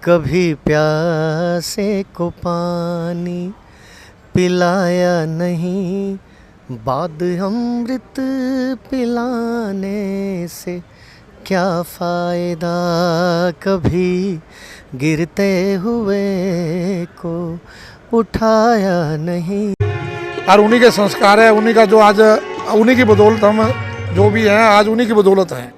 कभी प्यासे को पानी पिलाया नहीं, बाद अमृत पिलाने से क्या फ़ायदा, कभी गिरते हुए को उठाया नहीं। और उन्हीं के संस्कार है, उन्हीं का जो आज उन्हीं की बदौलत हम जो भी हैं आज उन्हीं की बदौलत हैं।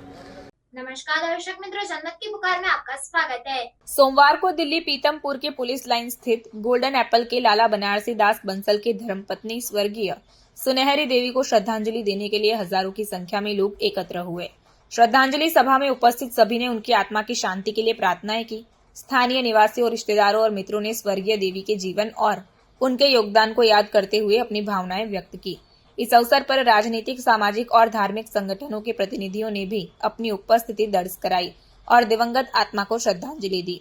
नमस्कार दर्शक मित्रों, जन्नत की पुकार में आपका स्वागत है। सोमवार को दिल्ली पीतमपुर के पुलिस लाइन स्थित गोल्डन एप्पल के लाला बनारसी दास बंसल के धर्मपत्नी स्वर्गीय सुनहरी देवी को श्रद्धांजलि देने के लिए हजारों की संख्या में लोग एकत्र हुए। श्रद्धांजलि सभा में उपस्थित सभी ने उनकी आत्मा की शांति के लिए प्रार्थनाएं की। स्थानीय निवासियों, रिश्तेदारों और मित्रों ने स्वर्गीय देवी के जीवन और उनके योगदान को याद करते हुए अपनी भावनाएं व्यक्त की। इस अवसर पर राजनीतिक, सामाजिक और धार्मिक संगठनों के प्रतिनिधियों ने भी अपनी उपस्थिति दर्ज कराई और दिवंगत आत्मा को श्रद्धांजलि दी।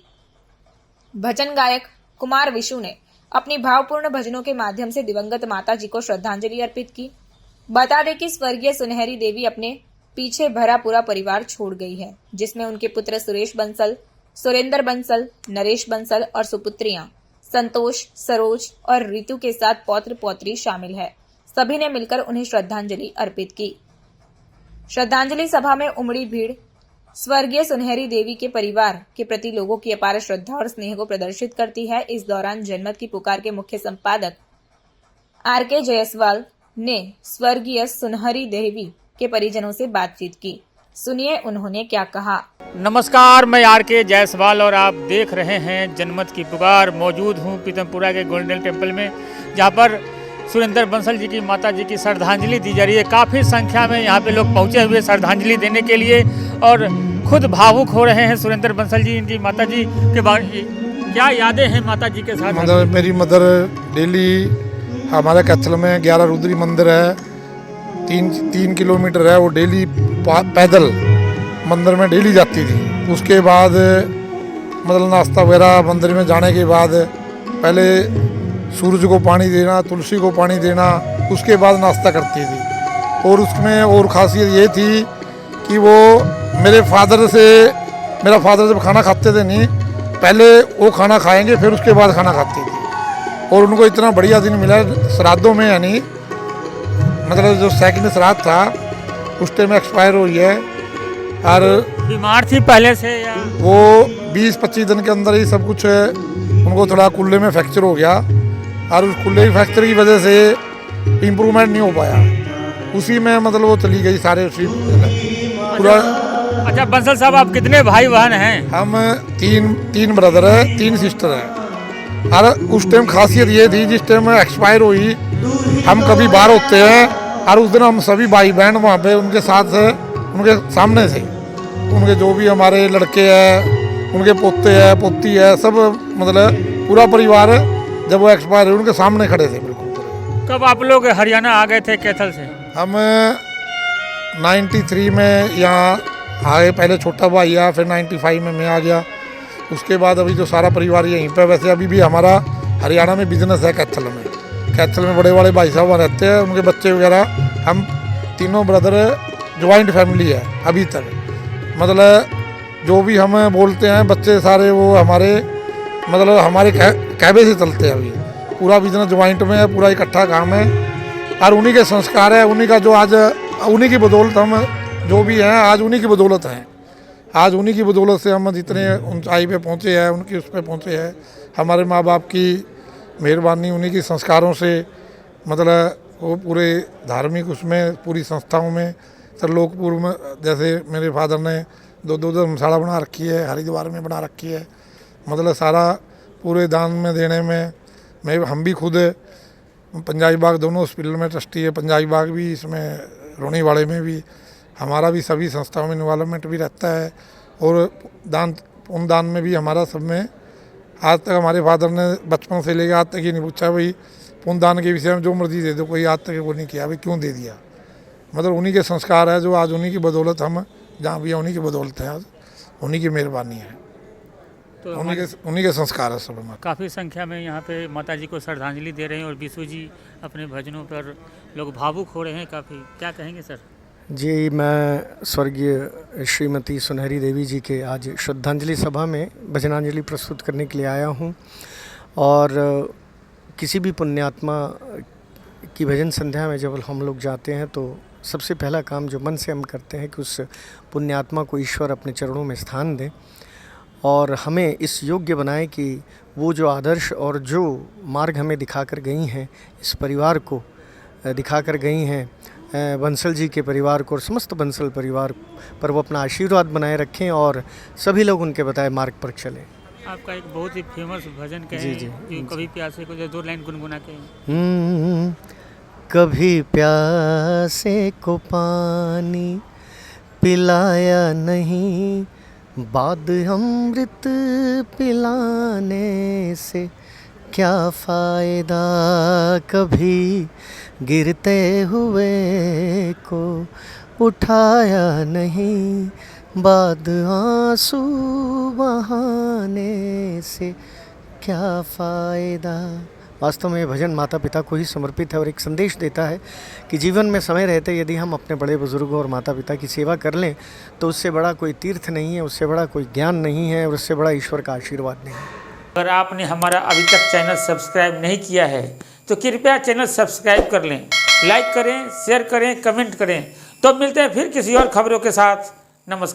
भजन गायक कुमार विशु ने अपनी भावपूर्ण भजनों के माध्यम से दिवंगत माता जी को श्रद्धांजलि अर्पित की। बता दें कि स्वर्गीय सुनहरी देवी अपने पीछे भरा पूरा परिवार छोड़ गई है, जिसमें उनके पुत्र सुरेश बंसल, सुरेंद्र बंसल, नरेश बंसल और सुपुत्रियां संतोष, सरोज और रितु के साथ पौत्र पौत्री शामिल है। सभी ने मिलकर उन्हें श्रद्धांजलि अर्पित की। श्रद्धांजलि सभा में उमड़ी भीड़ स्वर्गीय सुनहरी देवी के परिवार के प्रति लोगों की अपार श्रद्धा और स्नेह को प्रदर्शित करती है। इस दौरान जनमत की पुकार के मुख्य संपादक आर.के. जायसवाल ने स्वर्गीय सुनहरी देवी के परिजनों से बातचीत की। सुनिए उन्होंने क्या कहा। नमस्कार, मैं आर.के. जायसवाल और आप देख रहे हैं जनमत की पुकार। मौजूद हूँ पीतमपुरा के गोल्डन टेम्पल में, जहाँ पर सुरेंद्र बंसल जी की माता जी की श्रद्धांजलि दी जा रही है। काफ़ी संख्या में यहाँ पे लोग पहुँचे हुए श्रद्धांजलि देने के लिए और खुद भावुक हो रहे हैं। सुरेंद्र बंसल जी, इनकी माता जी के बारे क्या यादें हैं माता जी के साथ? मेरी मदर डेली हमारे कैथल में 11 रुद्री मंदिर है, 3 किलोमीटर है, वो डेली पैदल मंदिर में डेली जाती थी। उसके बाद मतलब नाश्ता वगैरह मंदिर में जाने के बाद पहले सूरज को पानी देना, तुलसी को पानी देना, उसके बाद नाश्ता करती थी। और उसमें और ख़ासियत ये थी कि वो मेरा फादर जब खाना खाते थे नहीं, पहले वो खाना खाएंगे फिर उसके बाद खाना खाती थी। और उनको इतना बढ़िया दिन मिला श्राद्धों में, यानी मतलब जो सेकंड श्राद्ध था उस टाइम एक्सपायर हुई है। और बीमार थी पहले से या वो 20-25 दिन के अंदर ही सब कुछ उनको थोड़ा कुल्ले में फ्रैक्चर हो गया और उस कुल्ले की फ्रैक्चर की वजह से इम्प्रूवमेंट नहीं हो पाया। उसी में मतलब वो चली गई सारे उसी पूरा। अच्छा बंसल साहब, आप कितने भाई बहन हैं? हम तीन ब्रदर है, 3 सिस्टर है। और उस टाइम खासियत ये थी, जिस टाइम एक्सपायर हुई हम कभी बाहर होते हैं और उस दिन हम सभी भाई बहन वहाँ पे उनके साथ उनके सामने थे। उनके जो भी हमारे लड़के हैं, उनके पोते हैं, पोती है, सब मतलब पूरा परिवार जब वो एक्सपायर हुए उनके सामने खड़े थे बिल्कुल। कब आप लोग हरियाणा आ गए थे कैथल से? हम 93 में यहाँ आए, पहले छोटा भाई आया, फिर 95 में मैं आ गया। उसके बाद अभी जो सारा परिवार यहीं पे, वैसे अभी भी हमारा हरियाणा में बिजनेस है कैथल में। कैथल में बड़े बड़े भाई साहब वहाँ रहते हैं, उनके बच्चे वगैरह। हम तीनों ब्रदर ज्वाइंट फैमिली है अभी तक। मतलब जो भी हम बोलते हैं बच्चे सारे वो हमारे मतलब हमारे कहवे से चलते हैं। अभी पूरा बिजनेस ज्वाइंट में है, पूरा इकट्ठा काम है और उन्हीं के संस्कार है, उन्हीं का जो आज उन्हीं की बदौलत हम जो भी हैं आज उन्हीं की बदौलत हैं। आज उन्हीं की बदौलत से हम जितने ऊंचाई पे पहुँचे हैं, उनकी उस पर पहुँचे हैं। हमारे माँ बाप की मेहरबानी, उन्हीं के संस्कारों से मतलब वो पूरे धार्मिक उसमें पूरी संस्थाओं में त्रिलोकपुर में, जैसे मेरे फादर ने 2 धर्मशाला बना रखी है, हरिद्वार में बना रखी है। मतलब सारा पूरे दान में देने में हम भी खुद पंजाबी बाग दोनों हॉस्पिटल में ट्रस्टी है, पंजाबी बाग भी, इसमें रोनीवाड़े में भी हमारा भी सभी संस्थाओं में इन्वॉल्वमेंट भी रहता है। और दान में भी हमारा सब में आज तक हमारे फादर ने बचपन से लेकर आज तक ये नहीं पूछा भाई पुण्यदान के विषय में जो मर्जी दे दो, कोई आज तक वो नहीं किया भाई क्यों दे दिया। मतलब उन्हीं के संस्कार है जो आज उन्हीं की बदौलत हम जहाँ भी उन्हीं की बदौलत है, आज उन्हीं की मेहरबानी है, तो उन्हीं के संस्कार है सब में। काफ़ी संख्या में यहाँ पे माता जी को श्रद्धांजलि दे रहे हैं और विशु जी अपने भजनों पर लोग भावुक हो रहे हैं काफ़ी। क्या कहेंगे सर? जी, मैं स्वर्गीय श्रीमती सुनहरी देवी जी के आज श्रद्धांजलि सभा में भजनांजलि प्रस्तुत करने के लिए आया हूँ। और किसी भी पुण्यात्मा की भजन संध्या में जब हम लोग जाते हैं तो सबसे पहला काम जो मन से हम करते हैं कि उस पुण्यात्मा को ईश्वर अपने चरणों में स्थान दें और हमें इस योग्य बनाए कि वो जो आदर्श और जो मार्ग हमें दिखाकर गई हैं, इस परिवार को दिखाकर गई हैं, बंसल जी के परिवार को और समस्त बंसल परिवार पर वो अपना आशीर्वाद बनाए रखें और सभी लोग उनके बताए मार्ग पर चलें। आपका एक बहुत ही फेमस भजन कहें जी, जी, जो कभी प्यासे को जो 2 लाइन गुनगुना के कभी प्यासे को पानी पिलाया नहीं, बाद अमृत पिलाने से क्या फ़ायदा, कभी गिरते हुए को उठाया नहीं, बाद आंसू बहाने से क्या फ़ायदा। वास्तव में ये भजन माता पिता को ही समर्पित है और एक संदेश देता है कि जीवन में समय रहते यदि हम अपने बड़े बुजुर्गों और माता पिता की सेवा कर लें तो उससे बड़ा कोई तीर्थ नहीं है, उससे बड़ा कोई ज्ञान नहीं है और उससे बड़ा ईश्वर का आशीर्वाद नहीं है। अगर आपने हमारा अभी तक चैनल सब्सक्राइब नहीं किया है तो कृपया चैनल सब्सक्राइब कर लें, लाइक करें, शेयर करें, कमेंट करें। तो मिलते हैं फिर किसी और खबरों के साथ। नमस्कार।